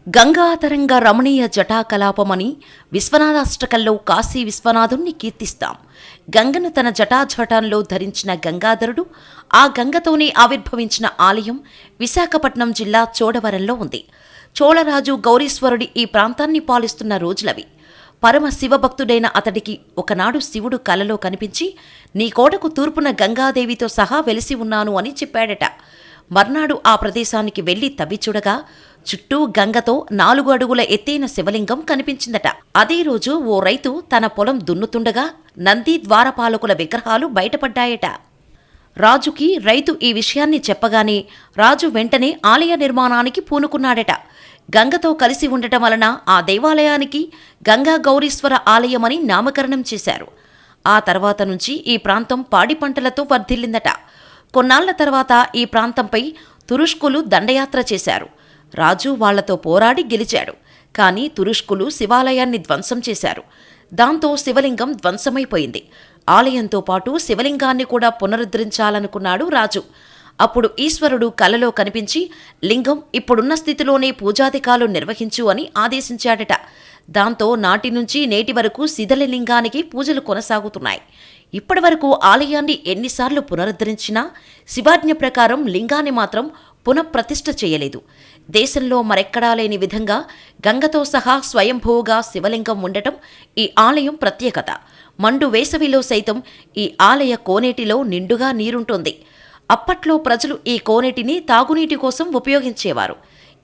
గంగాతరంగ రమణీయ జటాకలాపమని విశ్వనాథాష్టకంలో కాశీ విశ్వనాథుణ్ణి కీర్తిస్తాం. గంగను తన జటాజటాంలో ధరించిన గంగాధరుడు ఆ గంగతోనే ఆవిర్భవించిన ఆలయం విశాఖపట్నం జిల్లా చోడవరంలో ఉంది. చోళరాజు గౌరీశ్వరుడి ఈ ప్రాంతాన్ని పాలిస్తున్న రోజులవి. పరమ శివభక్తుడైన అతడికి ఒకనాడు శివుడు కలలో కనిపించి, నీ కోటకు తూర్పున గంగాదేవితో సహా వెలిసి ఉన్నాను అని చెప్పాడట. మర్నాడు ఆ ప్రదేశానికి వెళ్లి తవ్విచూడగా చుట్టూ గంగతో 4 అడుగుల ఎత్తైన శివలింగం కనిపించిందట. అదే రోజు ఓ రైతు తన పొలం దున్నుతుండగా నంది ద్వారపాలకుల విగ్రహాలు బయటపడ్డాయట. రాజుకి రైతు ఈ విషయాన్ని చెప్పగానే రాజు వెంటనే ఆలయ నిర్మాణానికి పూనుకున్నాడట. గంగతో కలిసి ఉండటం వలన ఆ దేవాలయానికి గంగా గౌరీశ్వర ఆలయమని నామకరణం చేశారు. ఆ తర్వాత నుంచి ఈ ప్రాంతం పాడి పంటలతో వర్ధిల్లిందట. కొన్నాళ్ల తర్వాత ఈ ప్రాంతంపై తురుష్కులు దండయాత్ర చేశారు. రాజు వాళ్లతో పోరాడి గెలిచాడు. కానీ తురుష్కులు శివాలయాన్ని ధ్వంసం చేశారు. దాంతో శివలింగం ధ్వంసమైపోయింది. ఆలయంతో పాటు శివలింగాన్ని కూడా పునరుద్ధరించాలనుకున్నాడు రాజు. అప్పుడు ఈశ్వరుడు కలలో కనిపించి, లింగం ఇప్పుడున్న స్థితిలోనే పూజాధికాలు నిర్వహించు అని ఆదేశించాడట. దాంతో నాటి నుంచి నేటి వరకు శిథిలలింగానికి పూజలు కొనసాగుతున్నాయి. ఇప్పటి వరకు ఆలయాన్ని ఎన్నిసార్లు పునరుద్ధరించినా శివాజ్ఞ ప్రకారం లింగాన్ని మాత్రం పునఃప్రతిష్ఠ చేయలేదు. దేశంలో మరెక్కడా లేని విధంగా గంగతో సహా స్వయంభూగా శివలింగం ఉండటం ఈ ఆలయం ప్రత్యేకత. మండు వేసవిలో సైతం ఈ ఆలయ కోనేటిలో నిండుగా నీరుంటుంది. అప్పట్లో ప్రజలు ఈ కోనేటిని తాగునీటి కోసం ఉపయోగించేవారు.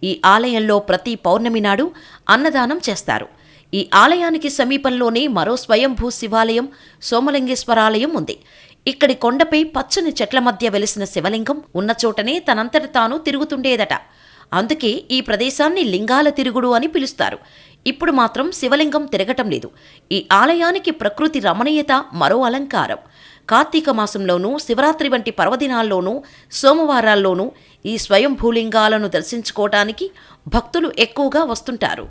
ఈ ఆలయంలో ప్రతి పౌర్ణమి నాడు అన్నదానం చేస్తారు. ఈ ఆలయానికి సమీపంలోనే మరో స్వయంభూ శివాలయం సోమలింగేశ్వరాలయం ఉంది. ఇక్కడి కొండపై పచ్చని చెట్ల మధ్య వెలిసిన శివలింగం ఉన్న చోటనే తనంతట తాను తిరుగుతుండేదట. అందుకే ఈ ప్రదేశాన్ని లింగాల తిరుగుడు అని పిలుస్తారు. ఇప్పుడు మాత్రం శివలింగం తిరగటం లేదు. ఈ ఆలయానికి ప్రకృతి రమణీయత మరో అలంకారం. కార్తీక మాసంలోనూ, శివరాత్రి వంటి పర్వదినాల్లోనూ, సోమవారాల్లోనూ ఈ స్వయంభూలింగాలను దర్శించుకోవటానికి భక్తులు ఎక్కువగా వస్తుంటారు.